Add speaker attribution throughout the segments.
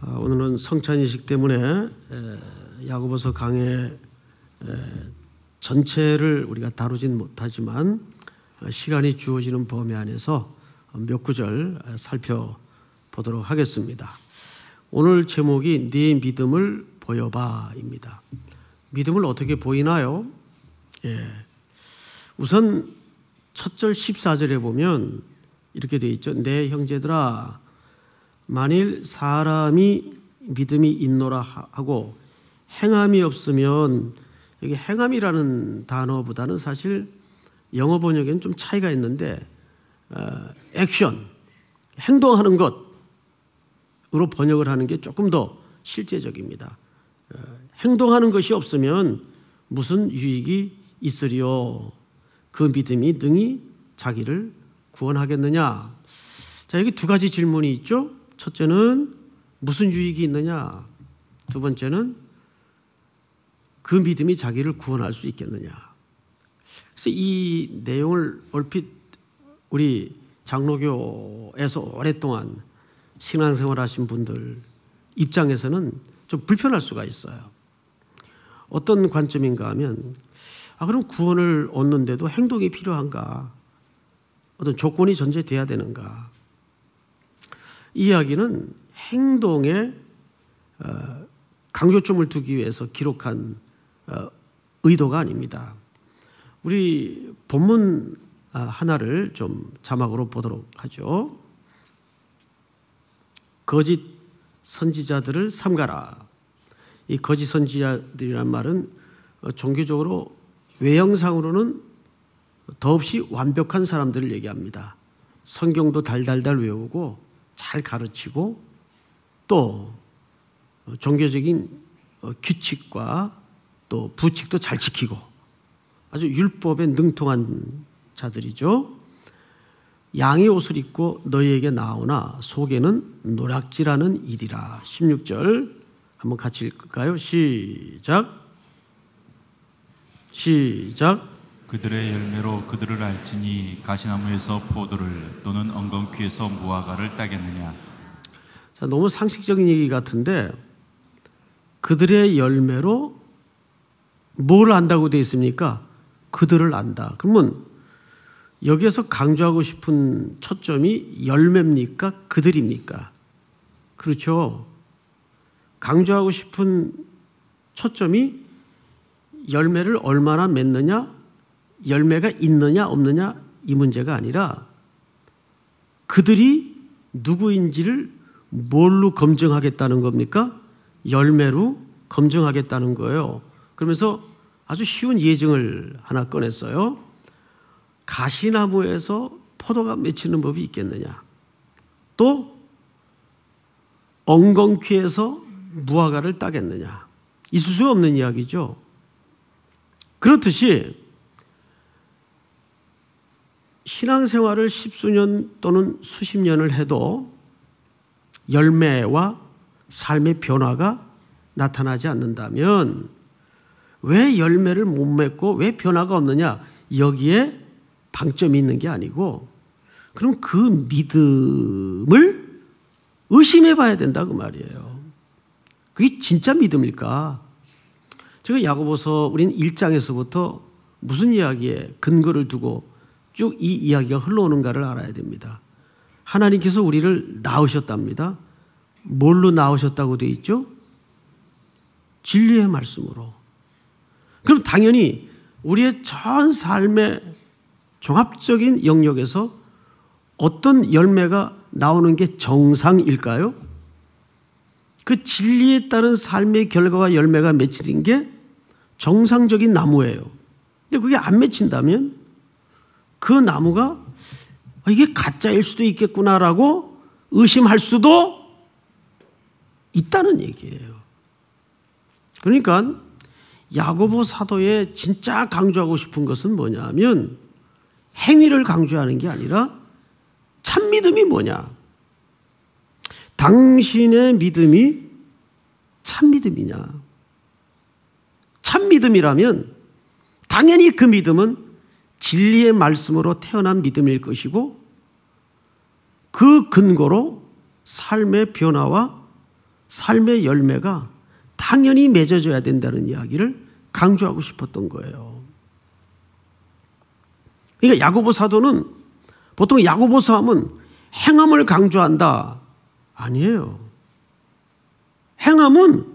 Speaker 1: 오늘은 성찬이식 때문에 야고보서 강해 전체를 우리가 다루진 못하지만 시간이 주어지는 범위 안에서 몇 구절 살펴보도록 하겠습니다. 오늘 제목이 네 믿음을 보여봐입니다. 믿음을 어떻게 보이나요? 우선 첫 절 14절에 보면 이렇게 되어 있죠. 내 형제들아, 만일 사람이 믿음이 있노라 하고 행함이 없으면, 여기 행함이라는 단어보다는 사실 영어 번역에는 좀 차이가 있는데 액션, 행동하는 것으로 번역을 하는 게 조금 더 실제적입니다. 행동하는 것이 없으면 무슨 유익이 있으리요? 그 믿음이 능히 자기를 구원하겠느냐? 자, 여기 두 가지 질문이 있죠. 첫째는 무슨 유익이 있느냐? 두 번째는 그 믿음이 자기를 구원할 수 있겠느냐? 그래서 이 내용을 얼핏 우리 장로교에서 오랫동안 신앙생활 하신 분들 입장에서는 좀 불편할 수가 있어요. 어떤 관점인가 하면, 그럼 구원을 얻는데도 행동이 필요한가? 어떤 조건이 전제돼야 되는가? 이 이야기는 행동에 강조점을 두기 위해서 기록한 의도가 아닙니다. 우리 본문 하나를 좀 자막으로 보도록 하죠. 거짓 선지자들을 삼가라. 이 거짓 선지자들이란 말은 종교적으로 외형상으로는 더없이 완벽한 사람들을 얘기합니다. 성경도 달달달 외우고 잘 가르치고 또 종교적인 규칙과 또 부칙도 잘 지키고 아주 율법에 능통한 자들이죠. 양의 옷을 입고 너희에게 나오나 속에는 노략질하는 일이라. 16절 한번 같이 읽을까요? 시작.
Speaker 2: 그들의 열매로 그들을 알지니 가시나무에서 포도를 또는 엉겅퀴에서 무화과를 따겠느냐.
Speaker 1: 자, 너무 상식적인 얘기 같은데 그들의 열매로 뭘 안다고 되어 있습니까? 그들을 안다. 그러면 여기에서 강조하고 싶은 초점이 열매입니까? 그들입니까? 그렇죠. 강조하고 싶은 초점이 열매를 얼마나 맺느냐, 열매가 있느냐 없느냐 이 문제가 아니라 그들이 누구인지를 뭘로 검증하겠다는 겁니까? 열매로 검증하겠다는 거예요. 그러면서 아주 쉬운 예증을 하나 꺼냈어요. 가시나무에서 포도가 맺히는 법이 있겠느냐? 또 엉겅퀴에서 무화과를 따겠느냐? 있을 수 없는 이야기죠. 그렇듯이 신앙생활을 십수년 또는 수십 년을 해도 열매와 삶의 변화가 나타나지 않는다면 왜 열매를 못 맺고 왜 변화가 없느냐? 여기에 방점이 있는 게 아니고 그럼 그 믿음을 의심해 봐야 된다 그 말이에요. 그게 진짜 믿음일까? 제가 야고보서 우리는 1장에서부터 무슨 이야기에 근거를 두고 쭉 이 이야기가 흘러오는가를 알아야 됩니다. 하나님께서 우리를 낳으셨답니다. 뭘로 낳으셨다고 되어 있죠? 진리의 말씀으로. 그럼 당연히 우리의 전 삶의 종합적인 영역에서 어떤 열매가 나오는 게 정상일까요? 그 진리에 따른 삶의 결과와 열매가 맺히는 게 정상적인 나무예요. 근데 그게 안 맺힌다면 그 나무가 이게 가짜일 수도 있겠구나라고 의심할 수도 있다는 얘기예요. 그러니까 야고보 사도에 진짜 강조하고 싶은 것은 뭐냐면 행위를 강조하는 게 아니라 참 믿음이 뭐냐? 당신의 믿음이 참 믿음이냐? 참 믿음이라면 당연히 그 믿음은 진리의 말씀으로 태어난 믿음일 것이고 그 근거로 삶의 변화와 삶의 열매가 당연히 맺어져야 된다는 이야기를 강조하고 싶었던 거예요. 그러니까 야고보 사도는 보통 야고보서 하면 행함을 강조한다. 아니에요. 행함은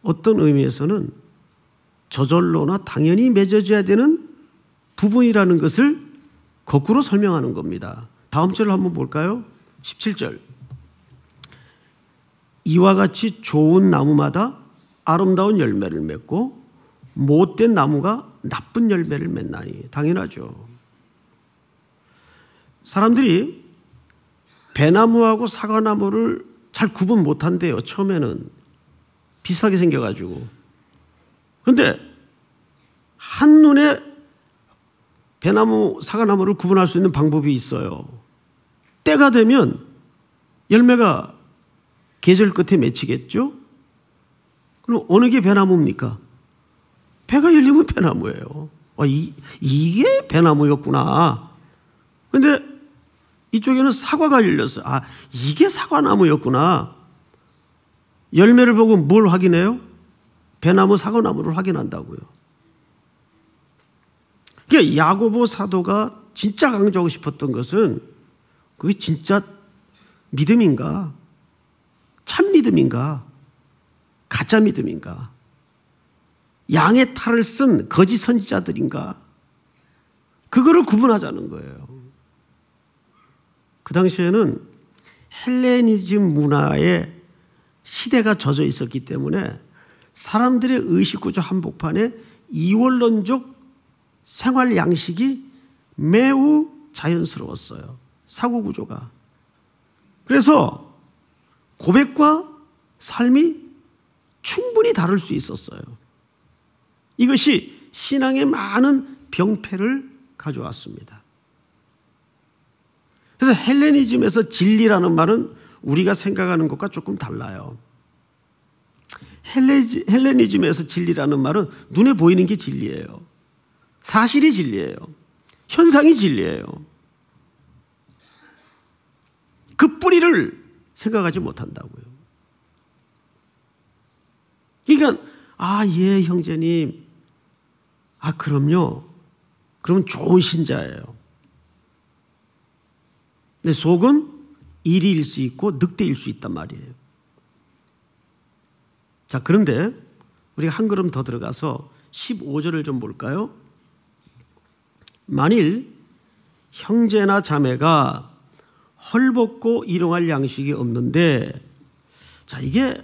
Speaker 1: 어떤 의미에서는 저절로나 당연히 맺어져야 되는 부분이라는 것을 거꾸로 설명하는 겁니다. 다음 절을 한번 볼까요? 17절. 이와 같이 좋은 나무마다 아름다운 열매를 맺고 못된 나무가 나쁜 열매를 맺나니. 당연하죠. 사람들이 배나무하고 사과나무를 잘 구분 못한대요. 처음에는 비슷하게 생겨가지고. 그런데 한눈에 배나무, 사과나무를 구분할 수 있는 방법이 있어요. 때가 되면 열매가 계절 끝에 맺히겠죠? 그럼 어느 게 배나무입니까? 배가 열리면 배나무예요. 이게 배나무였구나. 그런데 이쪽에는 사과가 열렸어요. 이게 사과나무였구나. 열매를 보고 뭘 확인해요? 배나무, 사과나무를 확인한다고요. 그러니까 야고보 사도가 진짜 강조하고 싶었던 것은 그게 진짜 믿음인가? 참 믿음인가? 가짜 믿음인가? 양의 탈을 쓴 거짓 선지자들인가? 그거를 구분하자는 거예요. 그 당시에는 헬레니즘 문화에 시대가 젖어 있었기 때문에 사람들의 의식구조 한복판에 이원론적 생활 양식이 매우 자연스러웠어요. 사고구조가. 그래서 고백과 삶이 충분히 다를 수 있었어요. 이것이 신앙에 많은 병폐를 가져왔습니다. 그래서 헬레니즘에서 진리라는 말은 우리가 생각하는 것과 조금 달라요. 헬레니즘에서 진리라는 말은 눈에 보이는 게 진리예요. 사실이 진리예요. 현상이 진리예요. 그 뿌리를 생각하지 못한다고요. 그러니까 예 형제님, 그럼요. 그러면 좋은 신자예요. 근데 속은 이리일 수 있고 늑대일 수 있단 말이에요. 자, 그런데 우리가 한 걸음 더 들어가서 15절을 좀 볼까요? 만일 형제나 자매가 헐벗고 일용할 양식이 없는데, 자, 이게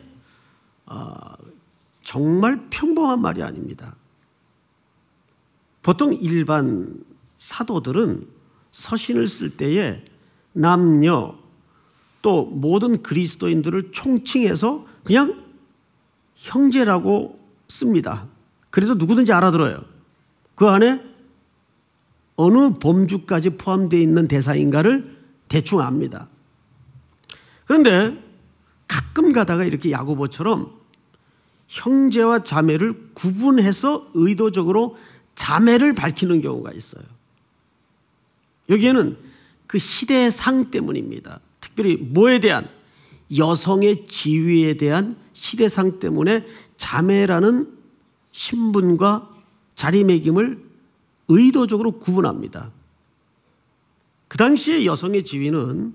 Speaker 1: 정말 평범한 말이 아닙니다. 보통 일반 사도들은 서신을 쓸 때에 남녀 또 모든 그리스도인들을 총칭해서 그냥 형제라고 씁니다. 그래도 누구든지 알아들어요. 그 안에 어느 범주까지 포함되어 있는 대사인가를 대충 압니다. 그런데 가끔 가다가 이렇게 야고보처럼 형제와 자매를 구분해서 의도적으로 자매를 밝히는 경우가 있어요. 여기에는 그 시대의 상 때문입니다. 특별히 뭐에 대한? 여성의 지위에 대한 시대상 때문에 자매라는 신분과 자리매김을 의도적으로 구분합니다. 그 당시에 여성의 지위는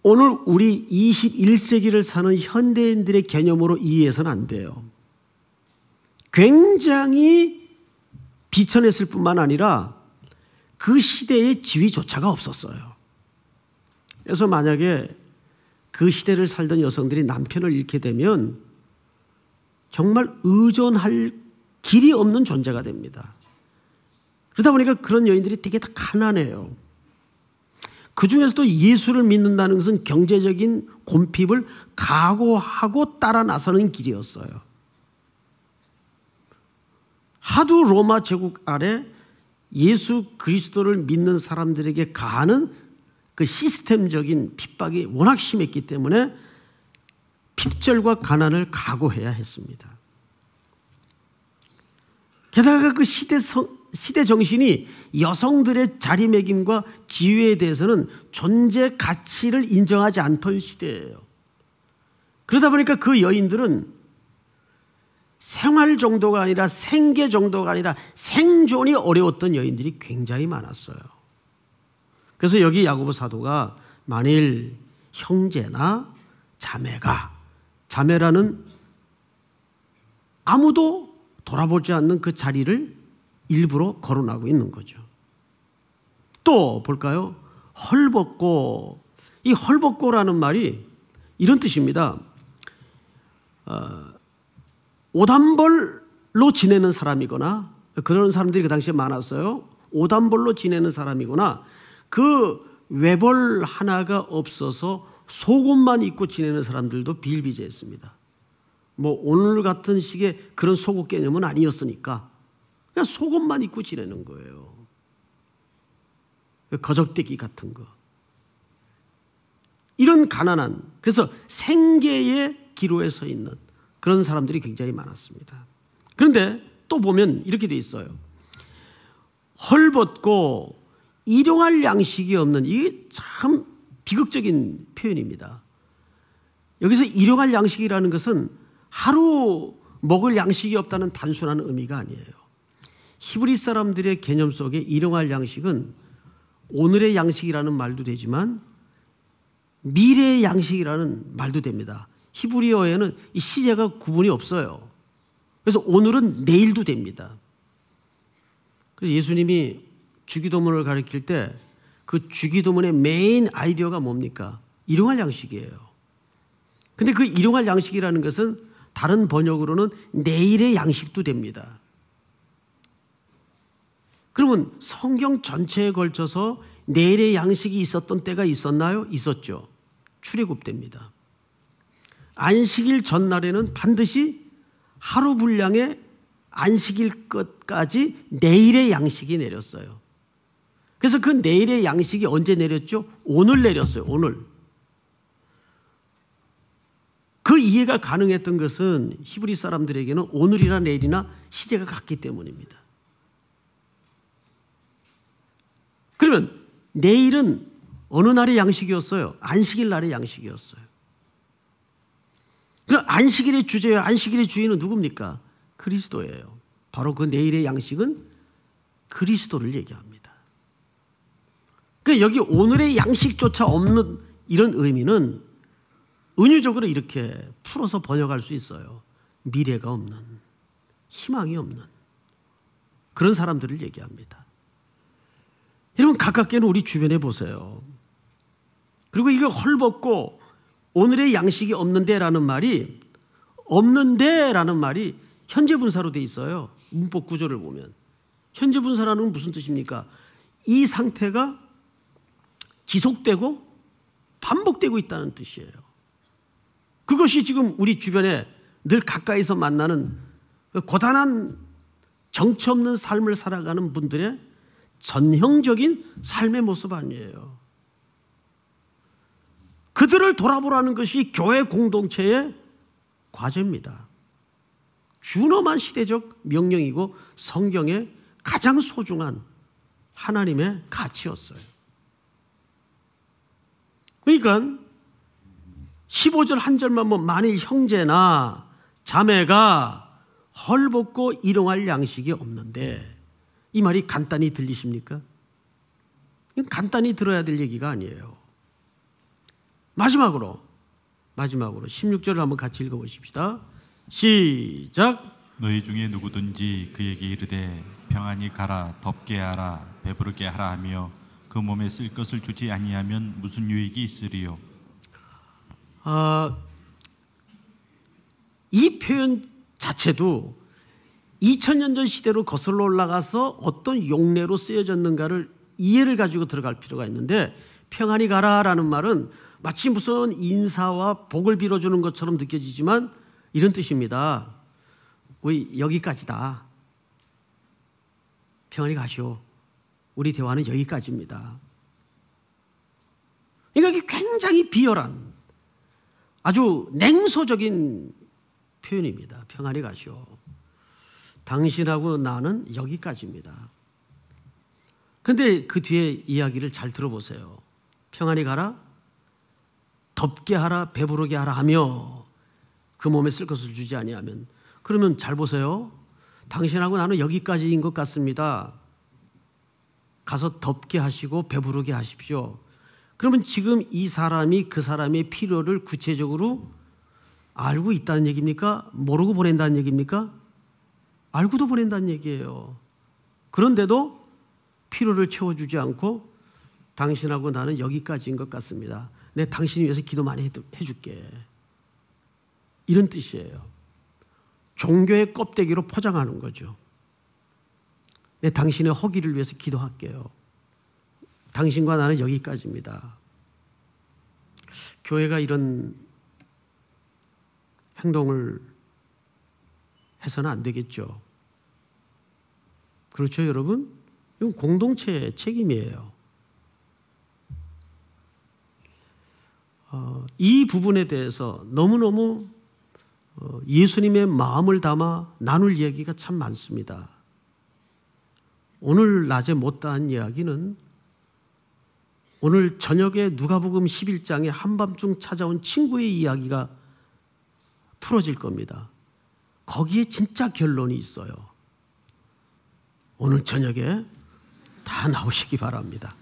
Speaker 1: 오늘 우리 21세기를 사는 현대인들의 개념으로 이해해서는 안 돼요. 굉장히 비천했을 뿐만 아니라 그 시대의 지위조차가 없었어요. 그래서 만약에 그 시대를 살던 여성들이 남편을 잃게 되면 정말 의존할 길이 없는 존재가 됩니다. 그러다 보니까 그런 여인들이 되게 다 가난해요. 그 중에서도 예수를 믿는다는 것은 경제적인 곰핍을 각오하고 따라 나서는 길이었어요. 하도 로마 제국 아래 예수 그리스도를 믿는 사람들에게 가하는 그 시스템적인 핍박이 워낙 심했기 때문에 핍절과 가난을 각오해야 했습니다. 게다가 그 시대 정신이 여성들의 자리매김과 지위에 대해서는 존재 가치를 인정하지 않던 시대예요. 그러다 보니까 그 여인들은 생활 정도가 아니라 생계 정도가 아니라 생존이 어려웠던 여인들이 굉장히 많았어요. 그래서 여기 야고보 사도가 만일 형제나 자매라는 아무도 돌아보지 않는 그 자리를 일부러 거론하고 있는 거죠. 또 볼까요? 헐벗고, 이 헐벗고라는 말이 이런 뜻입니다. 오단벌로 지내는 사람이거나, 그런 사람들이 그 당시에 많았어요. 오단벌로 지내는 사람이거나, 그 외벌 하나가 없어서 속옷만 입고 지내는 사람들도 비일비재했습니다. 뭐 오늘 같은 식의 그런 속옷 개념은 아니었으니까 그냥 속옷만 입고 지내는 거예요. 거적대기 같은 거. 이런 가난한, 그래서 생계의 기로에 서 있는 그런 사람들이 굉장히 많았습니다. 그런데 또 보면 이렇게 돼 있어요. 헐벗고 일용할 양식이 없는, 이게 참 비극적인 표현입니다. 여기서 일용할 양식이라는 것은 하루 먹을 양식이 없다는 단순한 의미가 아니에요. 히브리 사람들의 개념 속에 일용할 양식은 오늘의 양식이라는 말도 되지만 미래의 양식이라는 말도 됩니다. 히브리어에는 이 시제가 구분이 없어요. 그래서 오늘은 내일도 됩니다. 그래서 예수님이 주기도문을 가르칠 때 그 주기도문의 메인 아이디어가 뭡니까? 일용할 양식이에요. 근데 그 일용할 양식이라는 것은 다른 번역으로는 내일의 양식도 됩니다. 그러면 성경 전체에 걸쳐서 내일의 양식이 있었던 때가 있었나요? 있었죠. 출애굽 때입니다. 안식일 전날에는 반드시 하루 분량의 안식일 끝까지 내일의 양식이 내렸어요. 그래서 그 내일의 양식이 언제 내렸죠? 오늘 내렸어요. 오늘. 그 이해가 가능했던 것은 히브리 사람들에게는 오늘이나 내일이나 시제가 같기 때문입니다. 그러면 내일은 어느 날의 양식이었어요? 안식일 날의 양식이었어요. 그럼 안식일의 주제예요. 안식일의 주인은 누굽니까? 그리스도예요. 바로 그 내일의 양식은 그리스도를 얘기합니다. 그러니까 여기 오늘의 양식조차 없는 이런 의미는 은유적으로 이렇게 풀어서 번역할 수 있어요. 미래가 없는, 희망이 없는 그런 사람들을 얘기합니다. 여러분 가깝게는 우리 주변에 보세요. 그리고 이거 헐벗고 오늘의 양식이 없는데라는 말이, 없는데라는 말이 현재 분사로 돼 있어요. 문법 구조를 보면 현재 분사라는 건 무슨 뜻입니까? 이 상태가 지속되고 반복되고 있다는 뜻이에요. 그것이 지금 우리 주변에 늘 가까이서 만나는 고단한 정처 없는 삶을 살아가는 분들의 전형적인 삶의 모습 아니에요. 그들을 돌아보라는 것이 교회 공동체의 과제입니다. 준엄한 시대적 명령이고 성경의 가장 소중한 하나님의 가치였어요. 그러니까 15절 한 절만 보면 만일 형제나 자매가 헐벗고 일용할 양식이 없는데, 이 말이 간단히 들리십니까? 간단히 들어야 될 얘기가 아니에요. 마지막으로 16절을 한번 같이 읽어보십시다. 시작.
Speaker 2: 너희 중에 누구든지 그에게 이르되 평안히 가라, 덥게 하라, 배부르게 하라 하며 그 몸에 쓸 것을 주지 아니하면 무슨 유익이 있으리요?
Speaker 1: 이 표현 자체도 2000년 전 시대로 거슬러 올라가서 어떤 용례로 쓰여졌는가를 이해를 가지고 들어갈 필요가 있는데, 평안히 가라라는 말은 마치 무슨 인사와 복을 빌어주는 것처럼 느껴지지만 이런 뜻입니다. 우리 여기까지다. 평안히 가시오. 우리 대화는 여기까지입니다. 그러니까 이게 굉장히 비열한, 아주 냉소적인 표현입니다. 평안히 가시오. 당신하고 나는 여기까지입니다. 그런데 그 뒤에 이야기를 잘 들어보세요. 평안히 가라, 덥게 하라, 배부르게 하라 하며 그 몸에 쓸 것을 주지 아니하면. 그러면 잘 보세요. 당신하고 나는 여기까지인 것 같습니다. 가서 덮게 하시고 배부르게 하십시오. 그러면 지금 이 사람이 그 사람의 필요를 구체적으로 알고 있다는 얘기입니까? 모르고 보낸다는 얘기입니까? 알고도 보낸다는 얘기예요. 그런데도 필요를 채워주지 않고 당신하고 나는 여기까지인 것 같습니다. 내 당신을 위해서 기도 많이 해줄게. 이런 뜻이에요. 종교의 껍데기로 포장하는 거죠. 내 당신의 허기를 위해서 기도할게요. 당신과 나는 여기까지입니다. 교회가 이런 행동을 해서는 안 되겠죠. 그렇죠, 여러분? 이건 공동체의 책임이에요. 이 부분에 대해서 너무너무 예수님의 마음을 담아 나눌 이야기가 참 많습니다. 오늘 낮에 못다한 이야기는 오늘 저녁에 누가복음 11장에 한밤중 찾아온 친구의 이야기가 풀어질 겁니다. 거기에 진짜 결론이 있어요. 오늘 저녁에 다 나오시기 바랍니다.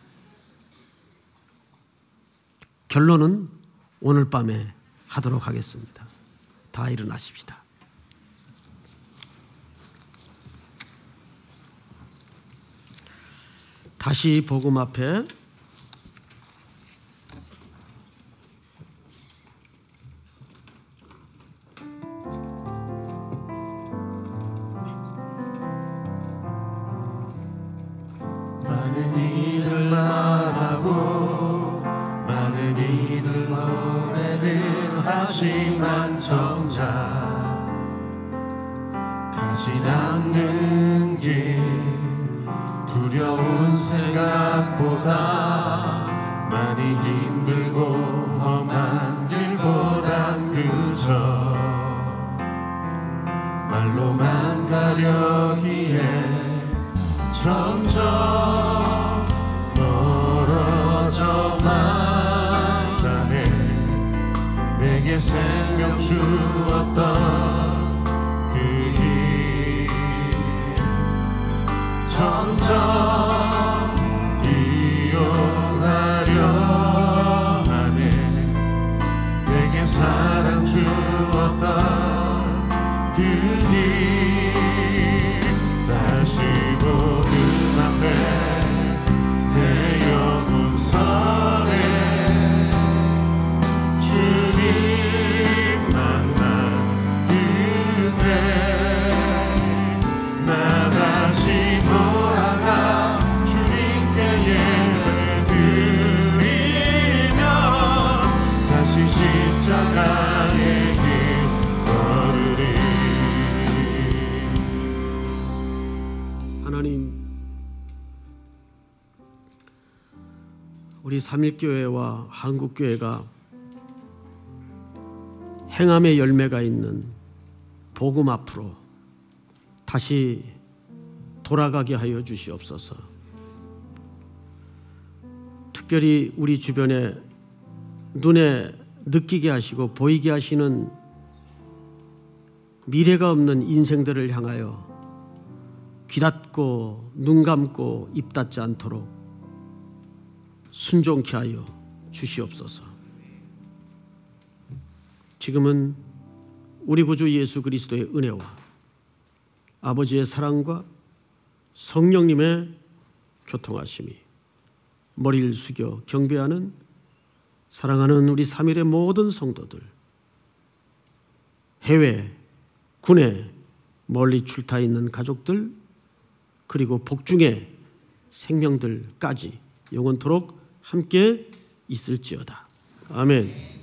Speaker 1: 결론은 오늘 밤에 하도록 하겠습니다. 다 일어나십시다. 다시 복음 앞에
Speaker 3: 많은 일을 말하고 많은 일을 노래는 하지만 정작 가지 않는 길 두려운 생각보다 많이 힘들고 험한 길보단 그저 말로만 가려기에 점점 멀어져만 가네. 내게 생명 주었던 그 길 점점 이용하려 하네. 내게 사랑 주었던 그 길 다시 보는 앞에 내 영혼선에 주님 만난 그때 나 다시 돌아가 주님께 예배를 드리며 다시 십자가의 길 걸으리.
Speaker 1: 하나님, 우리 삼일교회와 한국교회가 행함의 열매가 있는 복음 앞으로 다시 돌아가게 하여 주시옵소서. 특별히 우리 주변에 눈에 느끼게 하시고 보이게 하시는 미래가 없는 인생들을 향하여 귀 닫고 눈 감고 입 닫지 않도록 순종케 하여 주시옵소서. 지금은 우리 구주 예수 그리스도의 은혜와 아버지의 사랑과 성령님의 교통하심이 머리를 숙여 경배하는 사랑하는 우리 삼일의 모든 성도들, 해외, 군에 멀리 출타 있는 가족들, 그리고 복중의 생명들까지 영원토록 함께 있을지어다. 아멘.